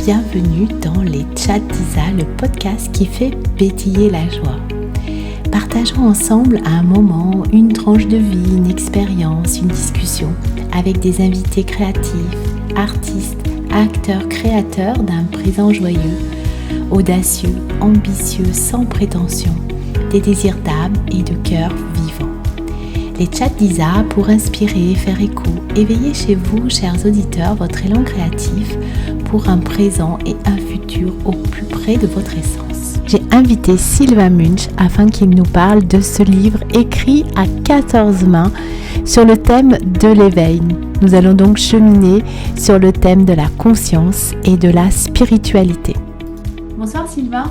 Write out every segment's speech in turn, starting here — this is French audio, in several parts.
bienvenue dans les Chats d'Isa, le podcast qui fait pétiller la joie. Partageons ensemble un moment, une tranche de vie, une expérience, une discussion avec des invités créatifs, artistes, acteurs, créateurs d'un présent joyeux, audacieux, ambitieux, sans prétention, des désirs d'âme et de cœur vivant. Les Chats d'Isa pour inspirer, faire écho, éveiller chez vous, chers auditeurs, votre élan créatif pour un présent et un futur au plus près de votre essence. J'ai invité Sylvain Munch afin qu'il nous parle de ce livre écrit à 14 mains sur le thème de l'éveil. Nous allons donc cheminer sur le thème de la conscience et de la spiritualité. Bonsoir Sylvain.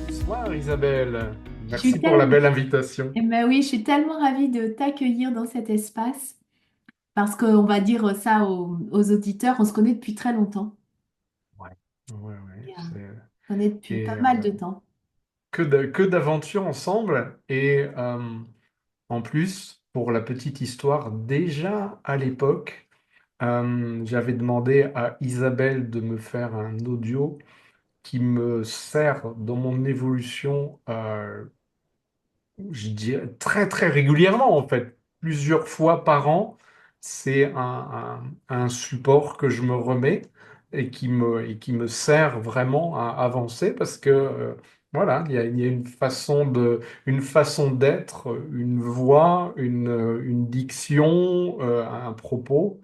Bonsoir Isabelle, merci pour la belle invitation. Eh ben oui, je suis tellement ravie de t'accueillir dans cet espace parce qu'on va dire ça aux auditeurs, on se connaît depuis très longtemps. Ouais, ouais, ouais, On se connaît depuis et pas mal de temps. que d'aventures ensemble. Et en plus, pour la petite histoire, déjà à l'époque, j'avais demandé à Isabelle de me faire un audio qui me sert dans mon évolution, je dirais très très régulièrement en fait, plusieurs fois par an. C'est un support que je me remets et qui me sert vraiment à avancer parce que voilà, il y a une façon d'être, une voix, une diction, un propos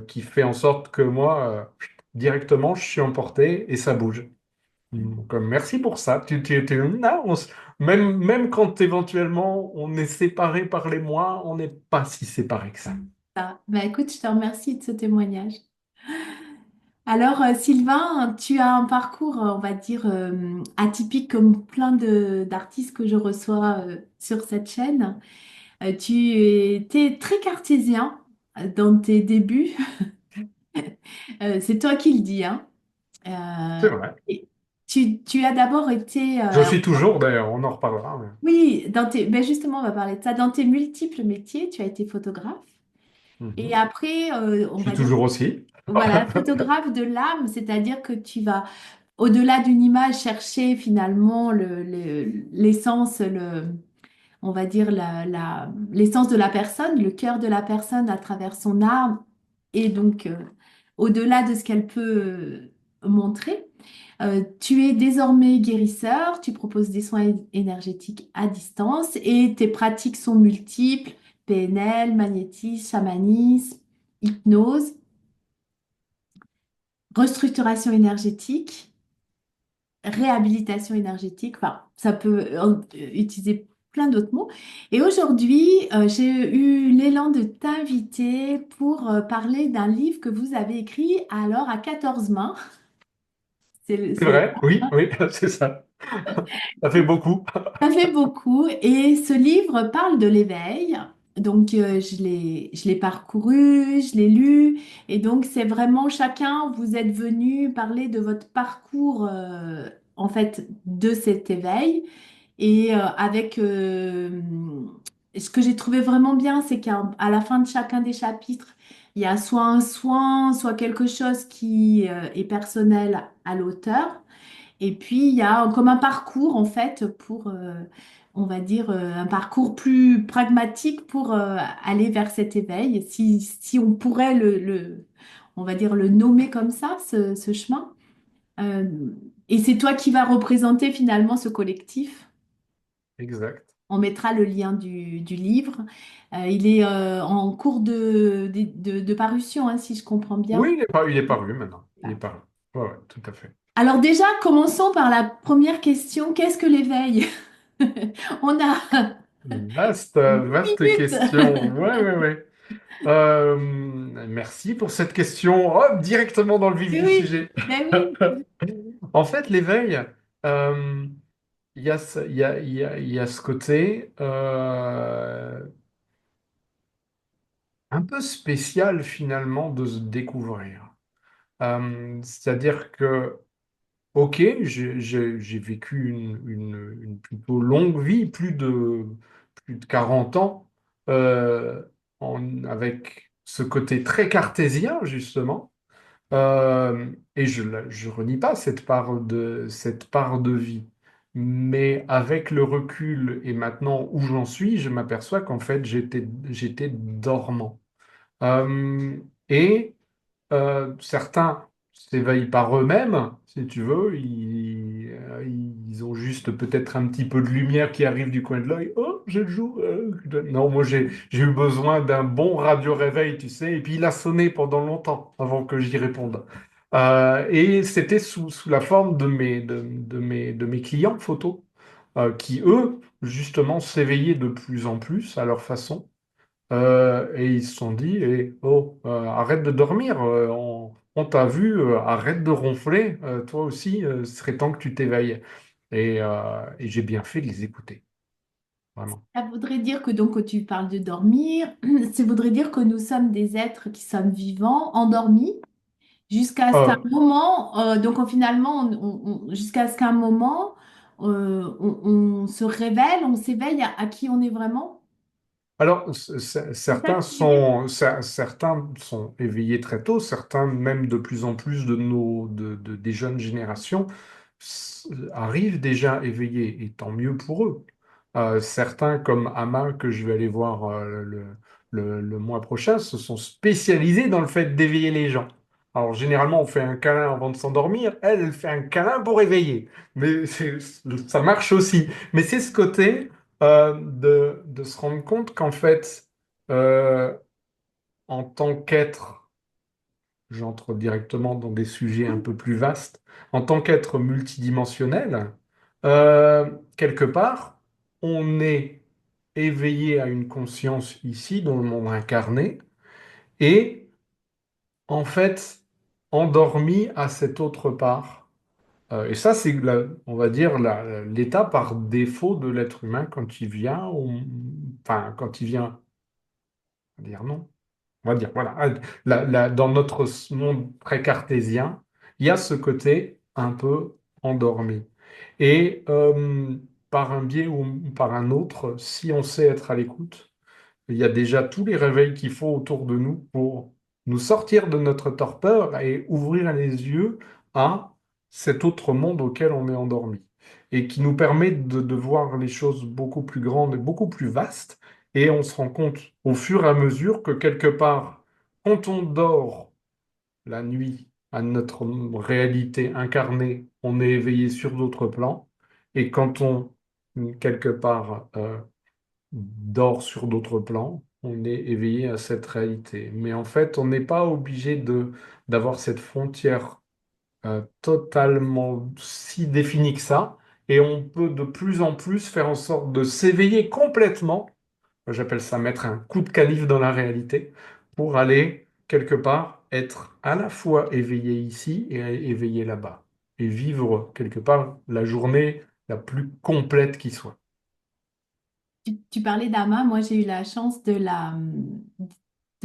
qui fait en sorte que moi, directement, je suis emporté et ça bouge. Donc, merci pour ça. Là, même quand éventuellement on est séparés par les mois, on n'est pas si séparés que ça. Bah, écoute, je te remercie de ce témoignage. Alors, Sylvain, tu as un parcours, on va dire, atypique comme plein d'artistes que je reçois sur cette chaîne. Tu étais très cartésien dans tes débuts. C'est toi qui le dis, hein. C'est Euh, vrai. et tu as d'abord été, Je suis toujours, d'ailleurs, on en reparlera. oui, ben justement, on va parler de ça. Dans tes multiples métiers, tu as été photographe. Et Mhm. après, on Je suis va dire, toujours aussi. voilà, photographe de l'âme, c'est-à-dire que tu vas, au-delà d'une image, chercher finalement l'essence, on va dire l'essence de la personne, le cœur de la personne à travers son art, et donc au-delà de ce qu'elle peut montrer. Tu es désormais guérisseur, tu proposes des soins énergétiques à distance et tes pratiques sont multiples, PNL, magnétisme, chamanisme, hypnose, restructuration énergétique, réhabilitation énergétique, enfin, ça peut utiliser plein d'autres mots. Et aujourd'hui, j'ai eu l'élan de t'inviter pour parler d'un livre que vous avez écrit alors à 14 mains. C'est C'est vrai, oui, oui, c'est ça. Ça fait beaucoup. Ça fait beaucoup et ce livre parle de l'éveil. Donc, je l'ai parcouru, je l'ai lu et donc c'est vraiment chacun, vous êtes venu parler de votre parcours en fait de cet éveil et avec ce que j'ai trouvé vraiment bien, c'est qu'à la fin de chacun des chapitres, il y a soit un soin, soit quelque chose qui est personnel à l'auteur. Et puis, il y a comme un parcours, en fait, pour, on va dire, un parcours plus pragmatique pour aller vers cet éveil. Si on pourrait on va dire, le nommer comme ça, ce chemin. Euh, et c'est toi qui vas représenter finalement ce collectif. Exact. On mettra le lien du livre. Il est en cours de parution, hein, si je comprends bien. Oui, il est paru maintenant. Il est paru. Ouais, ouais, tout à fait. Alors déjà, commençons par la première question. Qu'est-ce que l'éveil? On a Vaste 10 question. minutes. Ouais, ouais, ouais. Euh, Merci pour cette question. Hop, directement dans le vif Oui, du oui, sujet. ben oui. En fait, l'éveil, euh, il y a ce côté un peu spécial finalement de se découvrir. C'est-à-dire que, ok, j'ai vécu une plutôt longue vie, plus de 40 ans, avec ce côté très cartésien, justement. Et je renie pas cette part de vie. Mais avec le recul et maintenant où j'en suis, je m'aperçois qu'en fait, j'étais dormant. Euh, et certains s'éveillent par eux-mêmes, si tu veux. Ils ont juste peut-être un petit peu de lumière qui arrive du coin de l'œil. Oh, j'ai le jour. Non, moi, j'ai eu besoin d'un bon radio-réveil, tu sais. Et puis, il a sonné pendant longtemps avant que j'y réponde. Et c'était sous la forme de mes clients photos, qui, eux, justement, s'éveillaient de plus en plus à leur façon. Et ils se sont dit, oh, arrête de dormir, on t'a vu, arrête de ronfler, toi aussi, ce serait temps que tu t'éveilles. Et j'ai bien fait de les écouter, vraiment. Ça voudrait dire que donc quand tu parles de dormir, ça voudrait dire que nous sommes des êtres qui sommes vivants, endormis, jusqu'à ce qu'un Euh, moment, finalement, jusqu'à ce qu'un moment, on se révèle, on s'éveille à qui on est vraiment. alors, C'est ça que tu veux dire? certains sont éveillés très tôt, certains, même de plus en plus des jeunes générations, arrivent déjà éveillés, et tant mieux pour eux. Certains, comme Ama, que je vais aller voir le mois prochain, se sont spécialisés dans le fait d'éveiller les gens. Alors, généralement, on fait un câlin avant de s'endormir. Elle, elle fait un câlin pour éveiller. Mais ça marche aussi. Mais c'est ce côté de se rendre compte qu'en fait, euh, en tant qu'être, j'entre directement dans des sujets un peu plus vastes, en tant qu'être multidimensionnel, euh, quelque part, on est éveillé à une conscience ici, dans le monde incarné, et en fait, endormi à cette autre part. Et ça, c'est, on va dire, l'état par défaut de l'être humain quand il vient, enfin, quand il vient, on va dire non. On va dire, voilà, dans notre monde très cartésien, il y a ce côté un peu endormi. Et par un biais ou par un autre, si on sait être à l'écoute, il y a déjà tous les réveils qu'il faut autour de nous pour nous sortir de notre torpeur et ouvrir les yeux à cet autre monde auquel on est endormi. Et qui nous permet de voir les choses beaucoup plus grandes et beaucoup plus vastes. Et on se rend compte au fur et à mesure que quelque part, quand on dort la nuit à notre réalité incarnée, on est éveillé sur d'autres plans. Et quand on, quelque part, dort sur d'autres plans, on est éveillé à cette réalité. Mais en fait, on n'est pas obligé d'avoir cette frontière totalement si définie que ça. Et on peut de plus en plus faire en sorte de s'éveiller complètement. J'appelle ça mettre un coup de canif dans la réalité pour aller quelque part être à la fois éveillé ici et éveillé là-bas. Et vivre quelque part la journée la plus complète qui soit. Tu parlais d'Ama, moi j'ai eu la chance de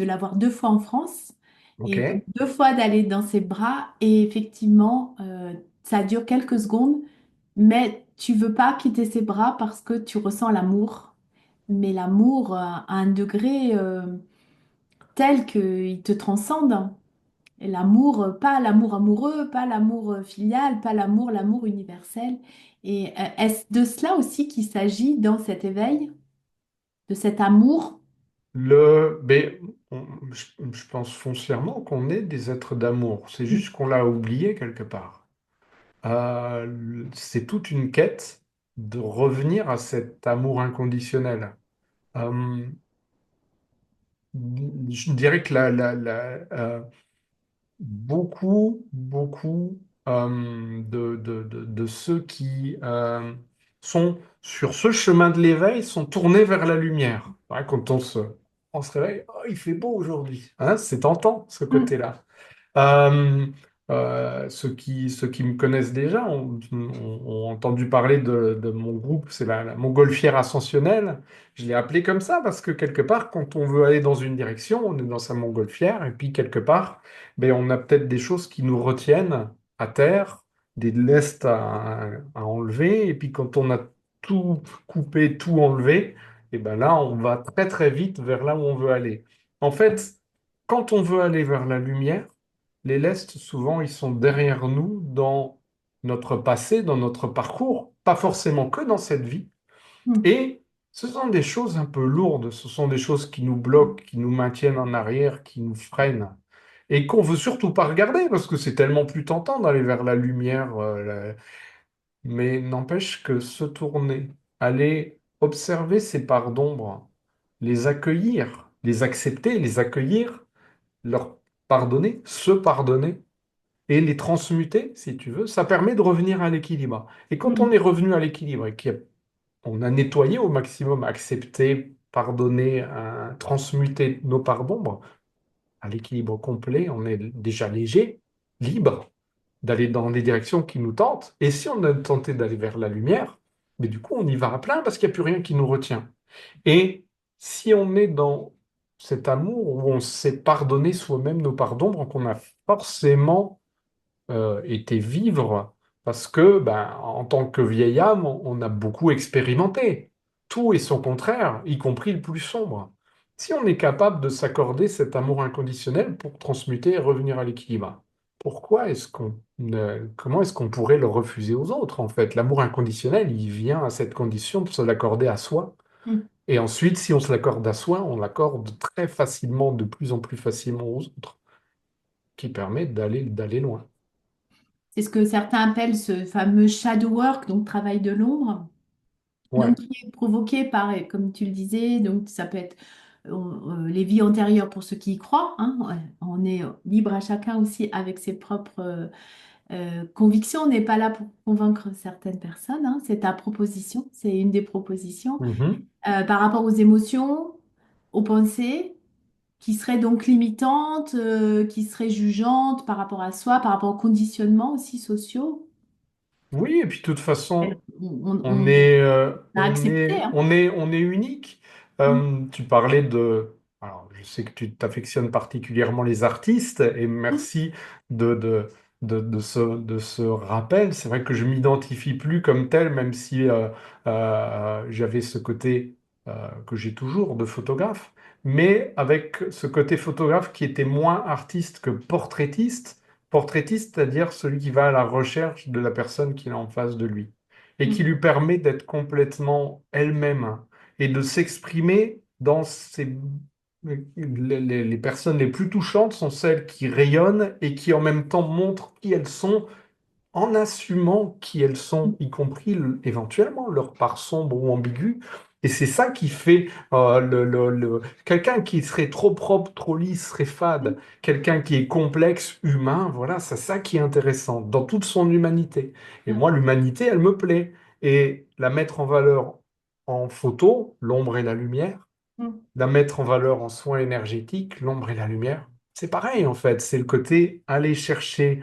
l'avoir deux fois en France OK? et donc deux fois d'aller dans ses bras et effectivement ça dure quelques secondes mais tu veux pas quitter ses bras parce que tu ressens l'amour mais l'amour à un degré tel qu'il te transcende. Et l'amour, pas l'amour amoureux, pas l'amour filial, pas l'amour universel. Et est-ce de cela aussi qu'il s'agit dans cet éveil, de cet amour? Mais je pense foncièrement qu'on est des êtres d'amour. C'est juste qu'on l'a oublié quelque part. C'est toute une quête de revenir à cet amour inconditionnel. Euh, je dirais que beaucoup de ceux qui sont sur ce chemin de l'éveil sont tournés vers la lumière. Ouais, quand on se réveille, oh, il fait beau aujourd'hui. Hein, c'est tentant, ce Mm. côté-là. Euh, ceux qui me connaissent déjà ont entendu parler de mon groupe, c'est la Montgolfière Ascensionnelle. Je l'ai appelé comme ça parce que quelque part, quand on veut aller dans une direction, on est dans sa montgolfière, et puis quelque part, ben, on a peut-être des choses qui nous retiennent à terre, des lestes à enlever, et puis quand on a tout coupé, tout enlevé, et ben là, on va très très vite vers là où on veut aller. En fait, quand on veut aller vers la lumière, les lestes, souvent, ils sont derrière nous dans notre passé, dans notre parcours, pas forcément que dans cette vie. Mm. Et ce sont des choses un peu lourdes, ce sont des choses qui nous bloquent, qui nous maintiennent en arrière, qui nous freinent, et qu'on veut surtout pas regarder, parce que c'est tellement plus tentant d'aller vers la lumière. Mais n'empêche que se tourner, aller observer ces parts d'ombre, les accueillir, les accepter, les accueillir, leur pardonner, se pardonner et les transmuter, si tu veux, ça permet de revenir à l'équilibre. Et quand on Mm. est revenu à l'équilibre et qu'on a nettoyé au maximum, accepté, pardonné, transmuté nos parts d'ombre, à l'équilibre complet, on est déjà léger, libre d'aller dans des directions qui nous tentent. Et si on a tenté d'aller vers la lumière, mais du coup, on y va à plein parce qu'il n'y a plus rien qui nous retient. Et si on est dans cet amour où on s'est pardonné soi-même nos parts d'ombre, qu'on a forcément été vivre, parce que ben, en tant que vieille âme, on a beaucoup expérimenté. Tout et son contraire, y compris le plus sombre. Si on est capable de s'accorder cet amour inconditionnel pour transmuter et revenir à l'équilibre, comment est-ce qu'on pourrait le refuser aux autres, en fait? L'amour inconditionnel, il vient à cette condition de se l'accorder à soi. Mm. Et ensuite, si on se l'accorde à soi, on l'accorde très facilement, de plus en plus facilement aux autres, qui permet d'aller loin. C'est ce que certains appellent ce fameux shadow work, donc travail de l'ombre, donc Ouais. qui est provoqué par, comme tu le disais, donc ça peut être les vies antérieures pour ceux qui y croient, hein. Ouais, on est libre à chacun aussi avec ses propres convictions. On n'est pas là pour convaincre certaines personnes, hein. C'est ta proposition, c'est une des propositions. Mhm. Par rapport aux émotions, aux pensées, qui seraient donc limitantes, qui seraient jugeantes par rapport à soi, par rapport aux conditionnements aussi sociaux. Oui, et puis de toute façon, on On est, a accepté, hein. on est unique. Mm. Tu parlais de... Alors, je sais que tu t'affectionnes particulièrement les artistes, et Mm. merci de, de, de ce rappel. C'est vrai que je m'identifie plus comme tel, même si j'avais ce côté que j'ai toujours de photographe, mais avec ce côté photographe qui était moins artiste que portraitiste. Portraitiste, c'est-à-dire celui qui va à la recherche de la personne qu'il a en face de lui et qui Mm. lui permet d'être complètement elle-même et de s'exprimer dans ses... les personnes les plus touchantes sont celles qui rayonnent et qui en même temps montrent qui elles sont en assumant qui elles sont, y compris éventuellement leur part sombre ou ambiguë. Et c'est ça qui fait quelqu'un qui serait trop propre, trop lisse, serait fade. Quelqu'un qui est complexe, humain, voilà, c'est ça qui est intéressant dans toute son humanité. Et Mm. moi, l'humanité, elle me plaît. Et la mettre en valeur en photo, l'ombre et la lumière, Mm. la mettre en valeur en soins énergétiques, l'ombre et la lumière, c'est pareil en fait. C'est le côté aller chercher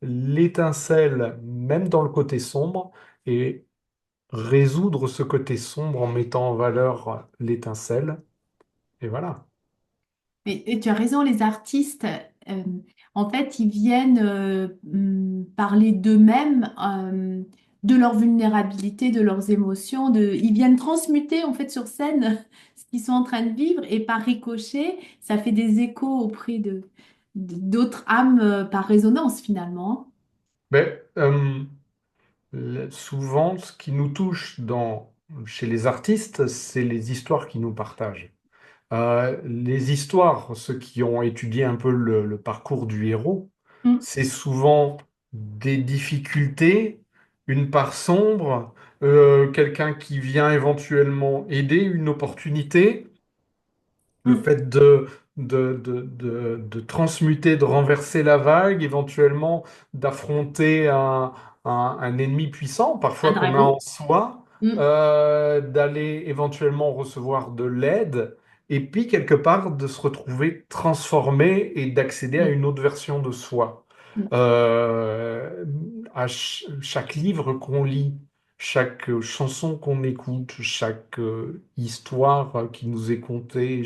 l'étincelle, même dans le côté sombre, et résoudre ce côté sombre en mettant en valeur l'étincelle. Et voilà. Et tu as raison, les artistes, euh, en fait, ils viennent parler d'eux-mêmes, de leur vulnérabilité, de leurs émotions, ils viennent transmuter en fait sur scène ce qu'ils sont en train de vivre et par ricochet, ça fait des échos auprès d'autres âmes par résonance finalement. Mais souvent, ce qui nous touche chez les artistes, c'est les histoires qu'ils nous partagent. Les histoires, ceux qui ont étudié un peu le parcours du héros, Mm, c'est souvent des difficultés, une part sombre, quelqu'un qui vient éventuellement aider, une opportunité, le mm. fait de transmuter, de renverser la vague, éventuellement d'affronter un ennemi puissant, Un parfois qu'on a dragon. en soi, Mm, d'aller éventuellement recevoir de l'aide, et puis quelque part de se retrouver transformé et d'accéder à mm, une autre version de soi. mm, Euh, chaque livre qu'on lit, chaque chanson qu'on écoute, chaque histoire qui nous est contée,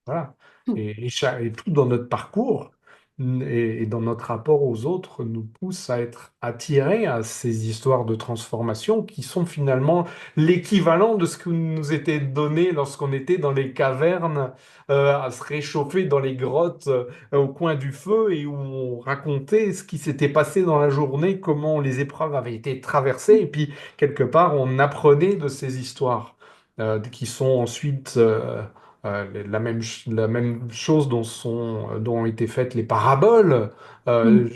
voilà, tout. et tout dans notre parcours, et dans notre rapport aux autres nous pousse à être attirés à ces histoires de transformation qui sont finalement l'équivalent de ce qui nous était donné lorsqu'on était dans les cavernes, à se réchauffer dans les grottes, au coin du feu et où on racontait ce qui s'était passé dans la journée, comment les épreuves avaient été traversées et puis quelque part on apprenait de ces histoires qui sont ensuite la même chose dont ont été faites les paraboles, Mm.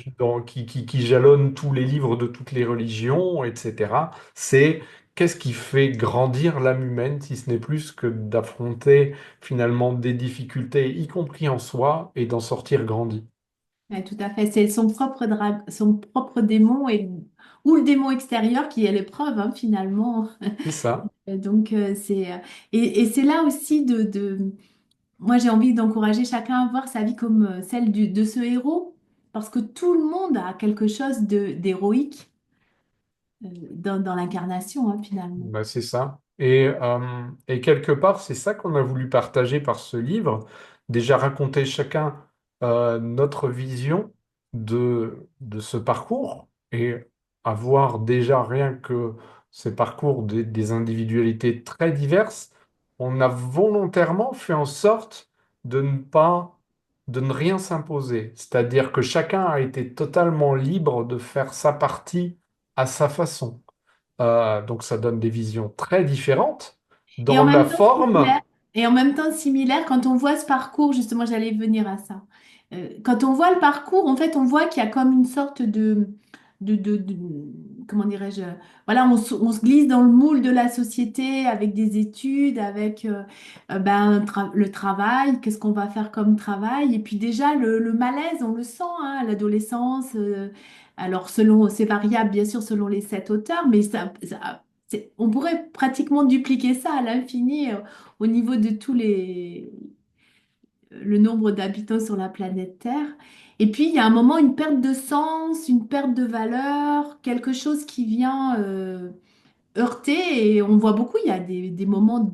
qui jalonnent tous les livres de toutes les religions, etc. C'est qu'est-ce qui fait grandir l'âme humaine, si ce n'est plus que d'affronter finalement des difficultés, y compris en soi, et d'en sortir grandi. Ouais, tout à fait. C'est son propre démon ou le démon extérieur qui est l'épreuve, hein, finalement. C'est ça. Donc, et c'est là aussi moi, j'ai envie d'encourager chacun à voir sa vie comme celle de ce héros, parce que tout le monde a quelque chose d'héroïque dans l'incarnation, hein, finalement. Bah, c'est ça. Et quelque part, c'est ça qu'on a voulu partager par ce livre. Déjà raconter chacun notre vision de ce parcours et avoir déjà rien que ces parcours des individualités très diverses. On a volontairement fait en sorte de ne rien s'imposer. C'est-à-dire que chacun a été totalement libre de faire sa partie à sa façon. Donc ça donne des visions très différentes. Et Dans en la même temps forme, similaire. Et en même temps similaire, quand on voit ce parcours, justement, j'allais venir à ça. Quand on voit le parcours, en fait, on voit qu'il y a comme une sorte de- comment dirais-je, voilà, on se glisse dans le moule de la société avec des études, avec le travail, qu'est-ce qu'on va faire comme travail. Et puis déjà, le malaise, on le sent, hein, à l'adolescence. Alors, c'est variable, bien sûr, selon les sept auteurs, mais on pourrait pratiquement dupliquer ça à l'infini au niveau de le nombre d'habitants sur la planète Terre. Et puis, il y a un moment, une perte de sens, une perte de valeur, quelque chose qui vient heurter. Et on voit beaucoup, il y a des moments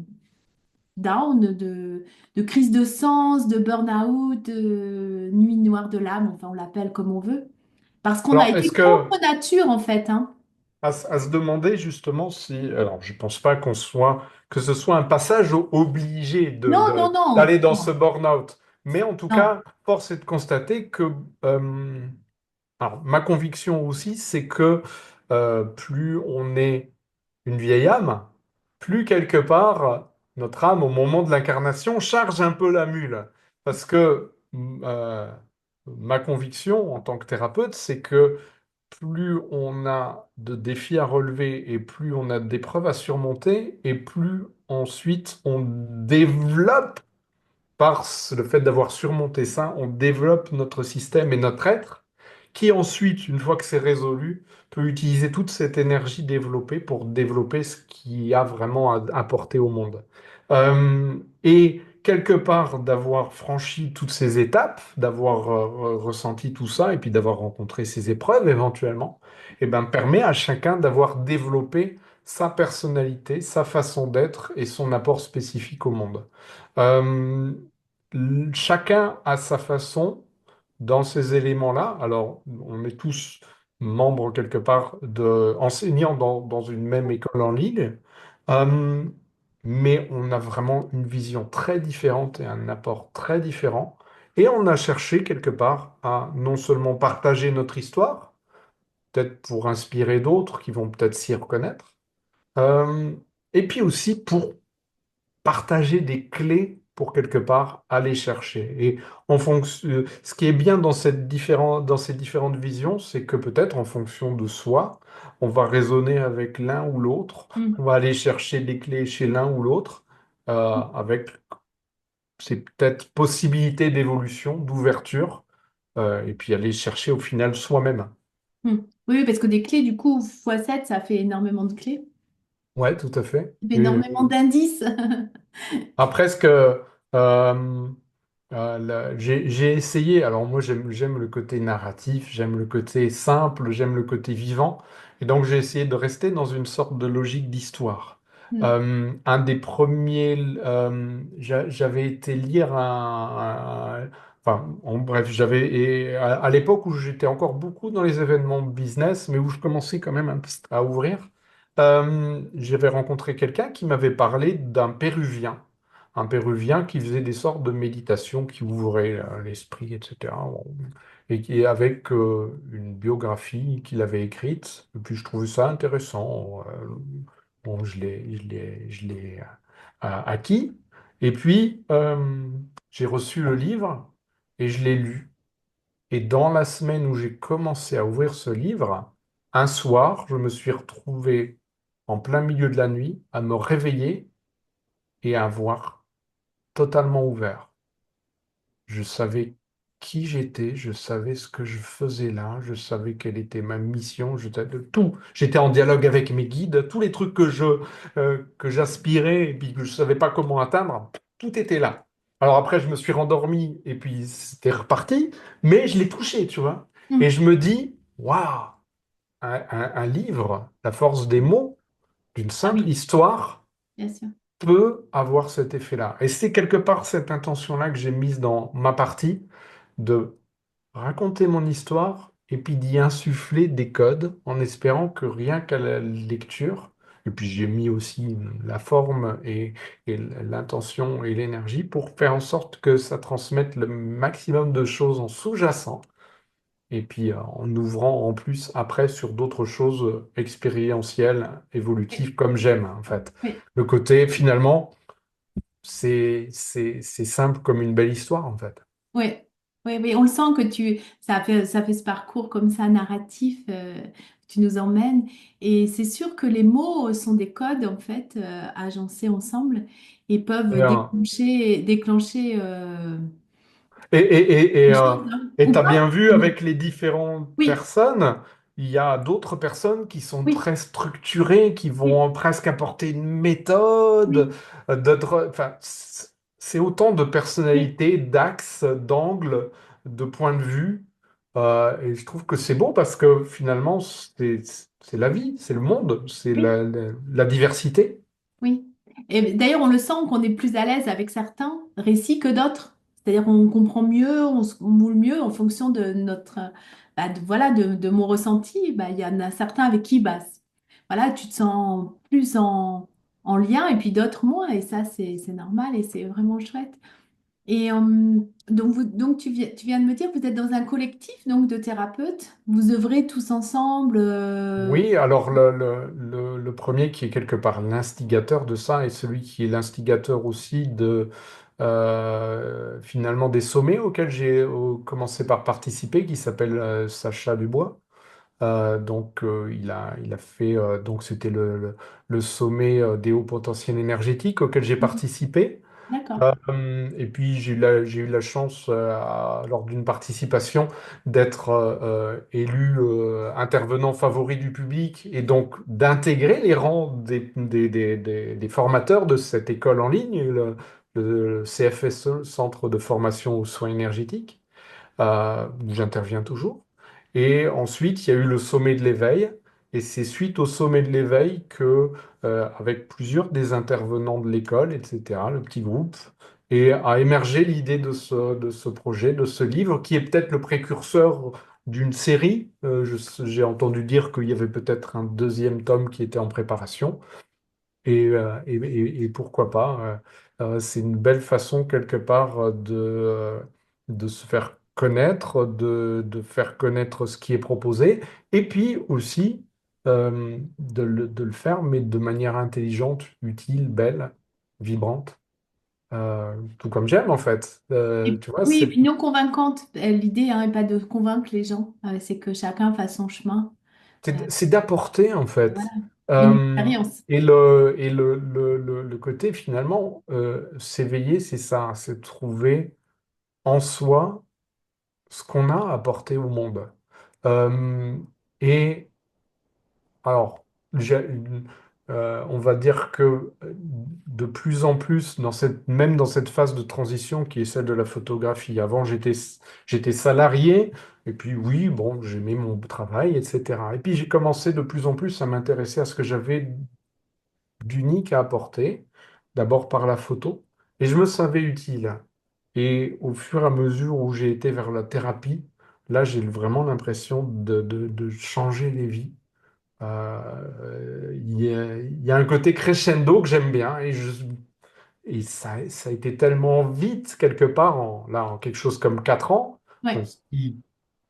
down, de crise de sens, de burn-out, de nuit noire de l'âme, enfin, on l'appelle comme on veut. Parce qu'on a alors été est-ce que contre nature, en fait, hein. à se demander justement si, alors je pense pas que ce soit un passage obligé Non, non, non, d'aller dans ce non, burn-out, mais en tout non. cas, force est de constater que euh, alors, ma conviction aussi, c'est que plus on est une vieille âme, plus quelque part notre âme, au moment de l'incarnation, charge un peu la mule. Parce que ma conviction en tant que thérapeute, c'est que plus on a de défis à relever et plus on a d'épreuves à surmonter, et plus ensuite on développe le fait d'avoir surmonté ça, on développe notre système et notre être, qui ensuite, une fois que c'est résolu, peut utiliser toute cette énergie développée pour développer ce qui a vraiment à apporter au monde. Et quelque part, d'avoir franchi toutes ces étapes, d'avoir ressenti tout ça, et puis d'avoir rencontré ces épreuves éventuellement, eh ben, permet à chacun d'avoir développé sa personnalité, sa façon d'être et son apport spécifique au monde. Euh, Chacun a sa façon dans ces éléments-là. Alors, on est tous membres quelque part enseignants dans une même école en ligne, Euh, mais on a vraiment une vision très différente et un apport très différent. Et on a cherché quelque part à non seulement partager notre histoire, peut-être pour inspirer d'autres qui vont peut-être s'y reconnaître, euh, et puis aussi pour partager des clés pour quelque part aller chercher. Et ce qui est bien dans dans ces différentes visions, c'est que peut-être en fonction de soi, on va raisonner avec l'un ou l'autre, Mm. on va aller chercher des clés chez l'un ou l'autre, avec ces peut-être possibilités d'évolution, d'ouverture, et puis aller chercher au final soi-même. Mm. Oui, oui, parce que des clés, du coup, x7, ça fait énormément de clés. Ouais, tout à fait. Ça fait énormément d'indices. Après, j'ai essayé, alors moi j'aime le côté narratif, j'aime le côté simple, j'aime le côté vivant, et donc j'ai essayé de rester dans une sorte de logique d'histoire. Mm. Un des premiers, j'avais été lire Enfin, en bref, et à l'époque où j'étais encore beaucoup dans les événements business, mais où je commençais quand même à ouvrir, j'avais rencontré quelqu'un qui m'avait parlé d'un Péruvien, un Péruvien qui faisait des sortes de méditations qui ouvraient l'esprit, etc. Bon, et qui avec une biographie qu'il avait écrite. Et puis je trouvais ça intéressant. Bon, acquis. Et puis j'ai reçu le livre et je l'ai lu. Et dans la semaine où j'ai commencé à ouvrir ce livre, un soir, je me suis retrouvé en plein milieu de la nuit à me réveiller et à voir totalement ouvert. Je savais qui j'étais, je savais ce que je faisais là, je savais quelle était ma mission, je savais de tout. J'étais en dialogue avec mes guides, tous les trucs que j'aspirais et puis que je savais pas comment atteindre, tout était là. Alors après, je me suis rendormi et puis c'était reparti, mais je l'ai touché, tu vois. Et Mm. je me dis, waouh, un livre, La force des mots, d'une Ah simple oui, histoire, bien sûr. peut avoir cet effet-là. Et c'est quelque part cette intention-là que j'ai mise dans ma partie de raconter mon histoire et puis d'y insuffler des codes en espérant que rien qu'à la lecture, et puis j'ai mis aussi la forme et l'intention et l'énergie pour faire en sorte que ça transmette le maximum de choses en sous-jacent. Et puis en ouvrant en plus après sur d'autres choses expérientielles, Oui, évolutives, comme j'aime en fait. oui, Le côté finalement, c'est simple comme une belle histoire en fait. oui, oui, oui, on le sent que ça fait ce parcours comme ça narratif, tu nous emmènes. Et c'est sûr que les mots sont des codes en fait agencés ensemble et peuvent déclencher Et des choses, hein. et Ou t'as bien pas. vu avec les différentes Oui, personnes, il y a d'autres personnes qui sont oui, très structurées, qui oui, vont presque apporter une méthode, oui, d'autres, enfin, c'est autant de oui, personnalités, d'axes, d'angles, de points de vue. Et je trouve que c'est beau parce que finalement, c'est la vie, c'est le monde, c'est oui. la diversité. Oui. Et d'ailleurs, on le sent qu'on est plus à l'aise avec certains récits que d'autres. C'est-à-dire on comprend mieux, on moule mieux en fonction de notre, voilà, de mon ressenti. Bah, il y en a certains avec qui, bah, voilà, tu te sens plus en lien et puis d'autres moins. Et ça, c'est normal et c'est vraiment chouette. Et donc tu viens de me dire que vous êtes dans un collectif donc, de thérapeutes. Vous œuvrez tous ensemble. Oui, alors le premier qui est quelque part l'instigateur de ça et celui qui est l'instigateur aussi de finalement des sommets auxquels j'ai commencé par participer, qui s'appelle Sacha Dubois. Il a fait donc c'était le sommet des hauts potentiels énergétiques auquel j'ai participé. D'accord. Et puis j'ai eu la chance, lors d'une participation, d'être élu intervenant favori du public et donc d'intégrer les rangs des formateurs de cette école en ligne, le CFSE, Centre de formation aux soins énergétiques, où j'interviens toujours. Et ensuite, il y a eu le sommet de l'éveil. Et c'est suite au sommet de l'éveil que, avec plusieurs des intervenants de l'école, etc., le petit groupe, et a émergé l'idée de ce projet, de ce livre, qui est peut-être le précurseur d'une série. J'ai entendu dire qu'il y avait peut-être un deuxième tome qui était en préparation. Et pourquoi pas, c'est une belle façon quelque part de se faire connaître, de faire connaître ce qui est proposé, et puis aussi de le faire, mais de manière intelligente, utile, belle, vibrante, tout comme j'aime en fait. Tu vois, Oui, et c'est puis non convaincante. L'idée, hein, n'est pas de convaincre les gens. C'est que chacun fasse son chemin. c'est d'apporter en Voilà. fait. Une Euh, expérience. le côté finalement, s'éveiller, c'est ça, c'est trouver en soi ce qu'on a apporté au monde. Euh, et alors, on va dire que de plus en plus, même dans cette phase de transition qui est celle de la photographie, avant j'étais salarié, et puis oui, bon, j'aimais mon travail, etc. Et puis j'ai commencé de plus en plus à m'intéresser à ce que j'avais d'unique à apporter, d'abord par la photo, et je me savais utile. Et au fur et à mesure où j'ai été vers la thérapie, là, j'ai vraiment l'impression de changer les vies. Il y a un côté crescendo que j'aime bien et ça a été tellement vite quelque part, en quelque chose comme 4 ans, Ouais. ce qui,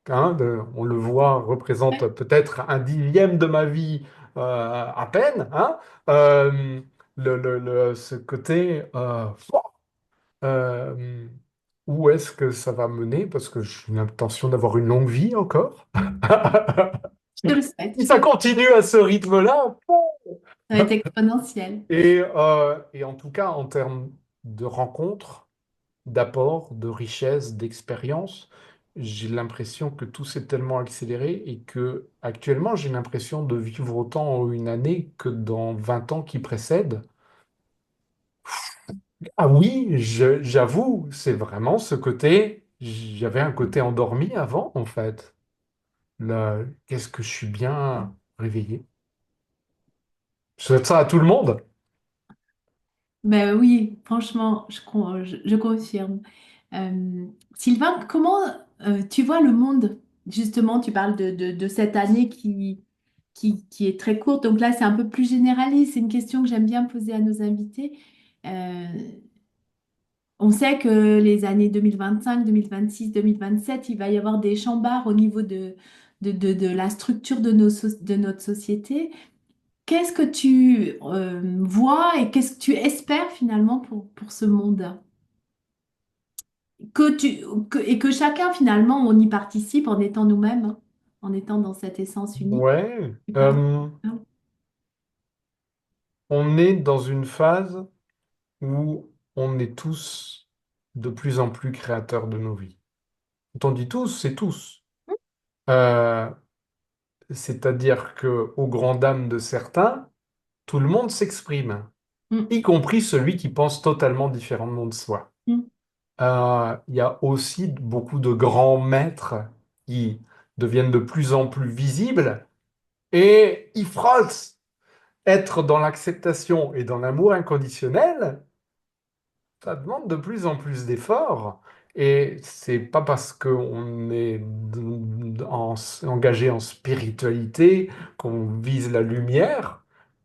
hein, on le voit, représente Ouais. peut-être un dixième de ma vie à peine, hein, euh, ce côté, euh, où est-ce que ça va mener? Parce que j'ai l'intention d'avoir une longue vie encore. Je te le souhaite. Si ça continue à ce rythme-là, Ça va être exponentiel. et en tout cas, en termes de rencontres, d'apport, de richesse, d'expérience. J'ai l'impression que tout s'est tellement accéléré et que actuellement, j'ai l'impression de vivre autant en une année que dans 20 ans qui précèdent. Ah oui, j'avoue, c'est vraiment ce côté. J'avais un côté endormi avant, en fait. Là, qu'est-ce que je suis bien réveillé. Je souhaite ça à tout le monde. Ben oui, franchement, je confirme. Sylvain, comment tu vois le monde? Justement, tu parles de cette année qui est très courte. Donc là, c'est un peu plus généraliste. C'est une question que j'aime bien poser à nos invités. Euh, on sait que les années 2025, 2026, 2027, il va y avoir des chambards au niveau de la structure de notre société. Qu'est-ce que tu vois et qu'est-ce que tu espères finalement pour ce monde? Que tu, et que chacun finalement on y participe en étant nous-mêmes, hein, en étant dans cette essence unique. Ouais. Tu penses? Hein. On est dans une phase où on est tous de plus en plus créateurs de nos vies. Quand on dit tous, c'est tous. Euh, C'est-à-dire que, aux grandes dames de certains, tout le monde s'exprime, Mm, y compris celui qui pense totalement différemment de soi. mm, Il y a aussi beaucoup de grands maîtres qui deviennent de plus en plus visibles et ils frottent. Être dans l'acceptation et dans l'amour inconditionnel, ça demande de plus en plus d'efforts et c'est pas parce qu'on est engagé en spiritualité qu'on vise la lumière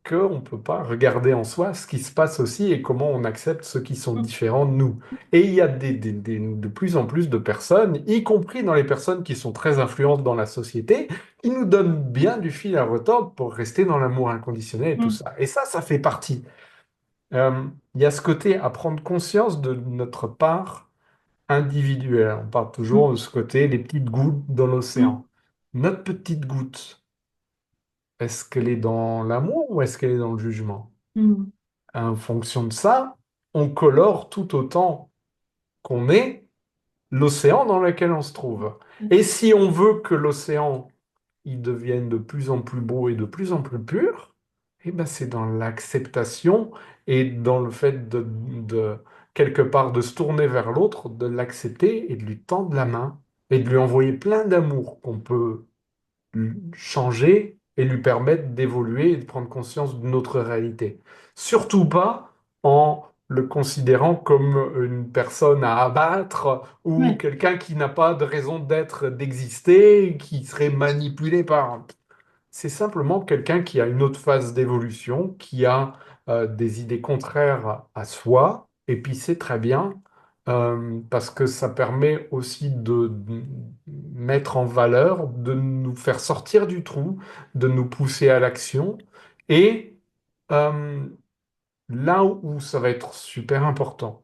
qu'on ne peut pas regarder en soi ce qui se passe aussi et comment on accepte ceux qui sont mm, différents de nous. Et il y a de plus en plus de personnes, y compris dans les personnes qui sont très influentes dans la société, qui nous donnent bien du fil à retordre pour rester dans l'amour inconditionnel et tout mm, ça. Et ça fait partie. Il y a ce côté à prendre conscience de notre part individuelle. On parle toujours mm, de ce côté, les petites gouttes dans mm, l'océan. Notre petite goutte, est-ce qu'elle est dans l'amour ou est-ce qu'elle est dans le jugement? mm, En fonction de ça, on colore tout autant qu'on est l'océan dans lequel on se trouve. mm, Et si on veut que l'océan il devienne de plus en plus beau et de plus en plus pur, eh ben c'est dans l'acceptation et dans le fait quelque part de se tourner vers l'autre, de l'accepter et de lui tendre la main et de lui envoyer plein d'amour qu'on peut changer et lui permettre d'évoluer et de prendre conscience de notre réalité. Surtout pas en le considérant comme une personne à abattre ou ouais, quelqu'un qui n'a pas de raison d'être, d'exister, qui serait manipulé par... C'est simplement quelqu'un qui a une autre phase d'évolution, qui a des idées contraires à soi, et puis c'est très bien, parce que ça permet aussi de mettre en valeur, de nous faire sortir du trou, de nous pousser à l'action, et euh, là où ça va être super important,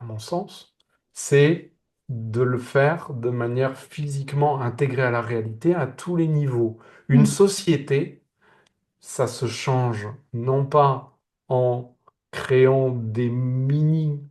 à mon sens, c'est de le faire de manière physiquement intégrée à la réalité à tous les niveaux. Une mm, société, ça se change non pas en créant des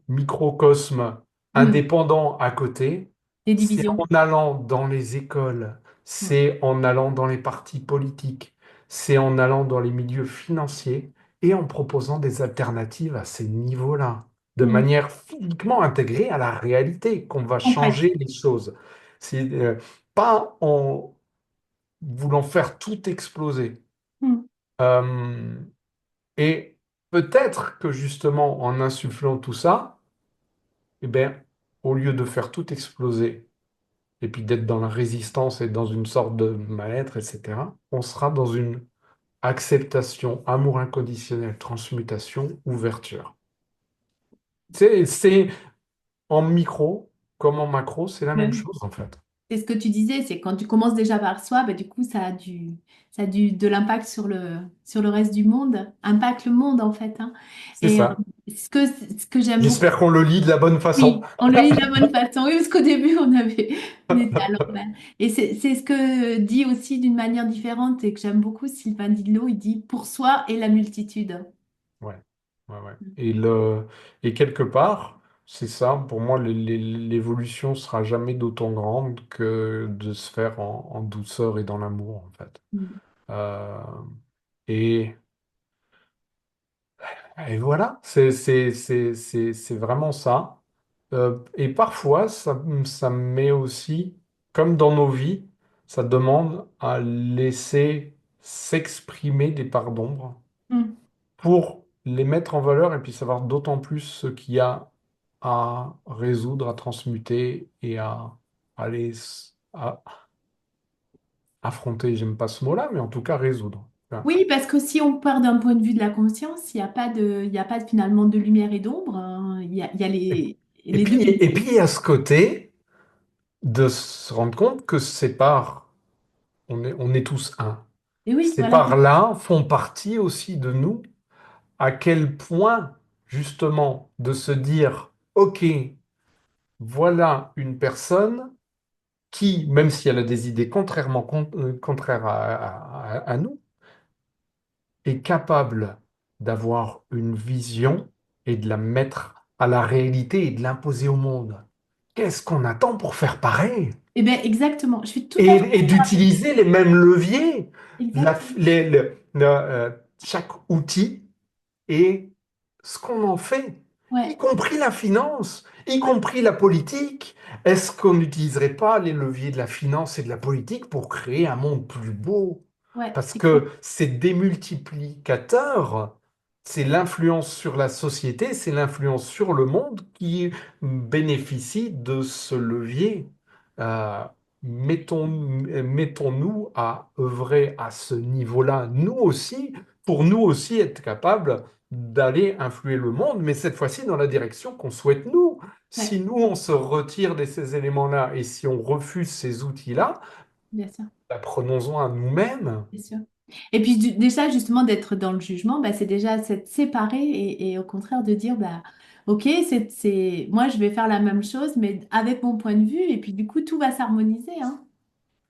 microcosmes mm. indépendants à côté, Des c'est divisions. en allant dans les écoles, Mm, c'est en allant dans les partis politiques, c'est en allant dans les milieux financiers et en proposant des alternatives à ces niveaux-là, de mm. manière physiquement intégrée à la réalité, qu'on va Concrète. changer les choses. C'est pas en voulant faire tout exploser. Mm, Euh, et peut-être que justement, en insufflant tout ça, eh ben, au lieu de faire tout exploser et puis d'être dans la résistance et dans une sorte de mal-être, etc., on sera dans une acceptation, amour inconditionnel, transmutation, ouverture. C'est en micro comme en macro, c'est la même Ouais. chose en fait. C'est ce que tu disais, c'est quand tu commences déjà par soi, bah, du coup, de l'impact sur le reste du monde, impacte le monde en fait, hein. C'est Et ça. ce que j'aime beaucoup, J'espère qu'on le lit de la bonne façon. oui, on le lit de la bonne façon, oui, parce qu'au début, on était à l'envers. Et c'est ce que dit aussi d'une manière différente et que j'aime beaucoup Sylvain Didlot, il dit pour soi et la multitude. Ouais, ouais, ouais. Et quelque part, c'est ça, pour moi, l'évolution sera jamais d'autant grande que de se faire en douceur et dans l'amour, en fait. Mm. Euh, et, et voilà, c'est vraiment ça. Et parfois, ça me met aussi, comme dans nos vies, ça demande à laisser s'exprimer des parts d'ombre Mm. pour les mettre en valeur et puis savoir d'autant plus ce qu'il y a à résoudre, à transmuter et à aller à affronter, j'aime pas ce mot-là, mais en tout cas résoudre. Voilà. Oui, parce que si on part d'un point de vue de la conscience, il y a pas finalement de lumière et d'ombre, hein. Il y a Et, les deux. et puis il y a ce côté de se rendre compte que ces parts, on est tous un. Et oui, Ces voilà. parts-là font partie aussi de nous. À quel point, justement, de se dire, OK, voilà une personne qui, même si elle a des idées contraires à nous, est capable d'avoir une vision et de la mettre à la réalité et de l'imposer au monde. Qu'est-ce qu'on attend pour faire pareil? Eh bien, exactement. Je suis tout à fait Et d'accord avec toi. d'utiliser les mêmes leviers. Exactement. Chaque outil et ce qu'on en fait, y Ouais, compris la finance, y ouais, compris la politique. Est-ce qu'on n'utiliserait pas les leviers de la finance et de la politique pour créer un monde plus beau? ouais, Parce exact. que c'est démultiplicateur, c'est l'influence sur la société, c'est l'influence sur le monde qui bénéficie de ce levier. Euh, mettons-nous à œuvrer à ce niveau-là, nous aussi, pour nous aussi être capables d'aller influer le monde, mais cette fois-ci dans la direction qu'on souhaite nous. Ouais, Si nous, on se retire de ces éléments-là et si on refuse ces outils-là, bien sûr, bah, prenons-en à nous-mêmes. bien sûr. Et puis déjà, justement, d'être dans le jugement, bah, c'est déjà s'être séparé et au contraire de dire, bah, OK, moi, je vais faire la même chose, mais avec mon point de vue, et puis du coup, tout va s'harmoniser, hein.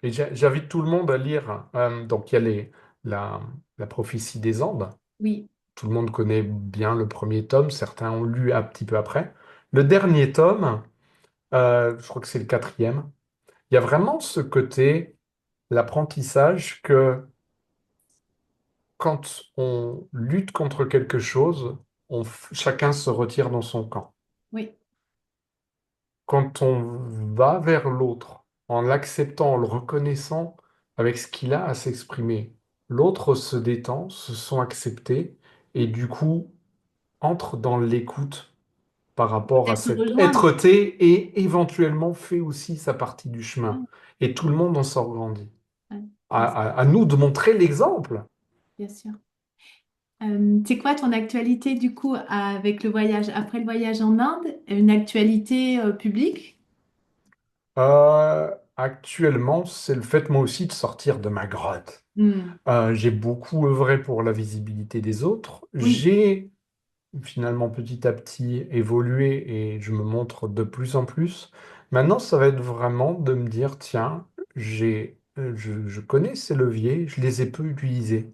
Et j'invite tout le monde à lire. Donc, il y a la, la prophétie des Andes. Oui, Tout le monde connaît bien le premier tome, certains ont lu un petit peu après. Le dernier tome, je crois que c'est le quatrième, il y a vraiment ce côté, l'apprentissage que quand on lutte contre quelque chose, chacun se retire dans son camp. oui, Quand on va vers l'autre, en l'acceptant, en le reconnaissant avec ce qu'il a à s'exprimer, l'autre se détend, se sent accepté et du coup entre dans l'écoute par rapport à peut-être se cette rejoindre. êtreté et éventuellement fait aussi sa partie du chemin. Ouais, Et tout le monde en sort grandi. ouais, À, à nous de montrer l'exemple. bien sûr. C'est quoi ton actualité du coup avec le voyage, après le voyage en Inde, une actualité publique? Actuellement, c'est le fait moi aussi de sortir de ma grotte. Hmm. J'ai beaucoup œuvré pour la visibilité des autres. Oui, J'ai finalement petit à petit évolué et je me montre de plus en plus. Maintenant, ça va être vraiment de me dire, tiens, je connais ces leviers, je les ai peu utilisés.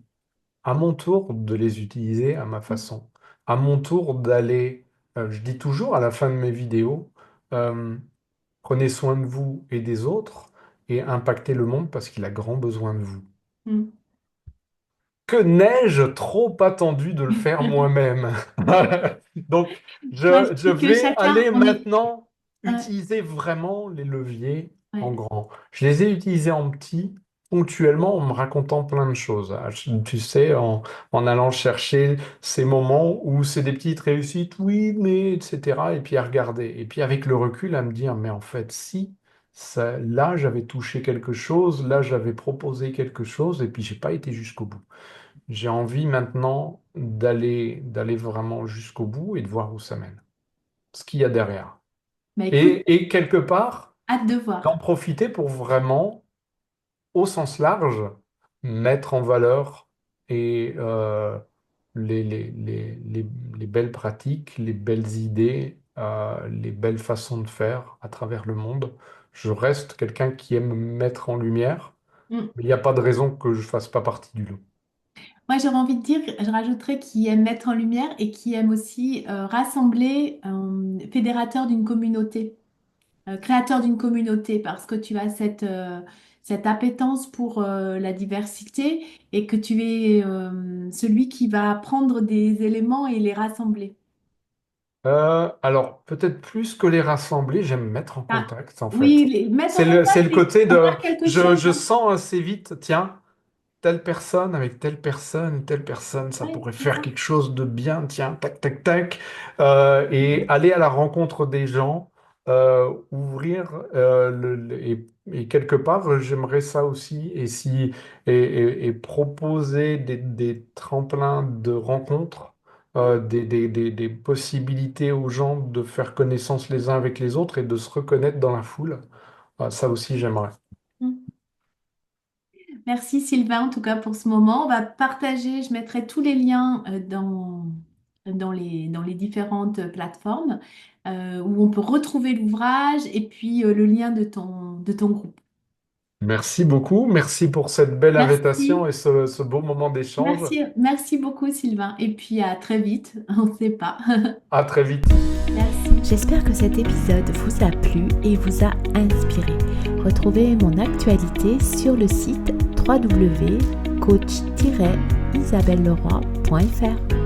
À mon tour de les utiliser à ma façon. À mon tour d'aller, je dis toujours à la fin de mes vidéos, euh, prenez soin de vous et des autres et impactez le monde parce qu'il a grand besoin de vous. hmm. Que n'ai-je trop attendu de le faire moi-même? Donc, Moi, je je dis que vais chacun, aller on est. maintenant Ouais, utiliser vraiment les leviers en ouais, grand. Je les ai utilisés en petit ponctuellement en me racontant plein de choses. Tu sais, en allant chercher ces moments où c'est des petites réussites, oui, mais, etc. Et puis à regarder. Et puis avec le recul, à me dire, mais en fait, si, là, j'avais touché quelque chose, là, j'avais proposé quelque chose, et puis j'ai pas été jusqu'au bout. J'ai envie maintenant d'aller vraiment jusqu'au bout et de voir où ça mène, ce qu'il y a derrière. Bah écoute, Et quelque part, hâte de d'en voir. profiter pour vraiment, au sens large, mettre en valeur et les belles pratiques, les belles idées, les belles façons de faire à travers le monde. Je reste quelqu'un qui aime mettre en lumière, Mm. mais il n'y a pas de raison que je fasse pas partie du lot. Moi, j'aurais envie de dire, je rajouterais qui aime mettre en lumière et qui aime aussi rassembler, fédérateur d'une communauté, créateur d'une communauté, parce que tu as cette appétence pour la diversité et que tu es celui qui va prendre des éléments et les rassembler. Alors, peut-être plus que les rassembler, j'aime mettre en Ah, contact, en oui, fait. les mettre en C'est le contact et côté en de, faire quelque chose, je hein. sens assez vite, tiens, telle personne avec telle personne, ça Ouais, pourrait c'est faire ça. quelque chose de bien, tiens, tac, tac, tac. Et aller à la rencontre des gens, ouvrir, et quelque part, j'aimerais ça aussi, et proposer des tremplins de rencontres, des possibilités aux gens de faire connaissance les uns avec les autres et de se reconnaître dans la foule. Ça aussi, j'aimerais. Mm. Merci Sylvain, en tout cas pour ce moment. On va partager, je mettrai tous les liens dans les différentes plateformes où on peut retrouver l'ouvrage et puis le lien de ton groupe. Merci beaucoup. Merci pour cette belle invitation Merci, et ce beau moment d'échange. merci beaucoup Sylvain. Et puis à très vite, on ne sait pas. À très vite. Merci. J'espère que cet épisode vous a plu et vous a inspiré. Retrouvez mon actualité sur le site www.coach-isabelleleroy.fr.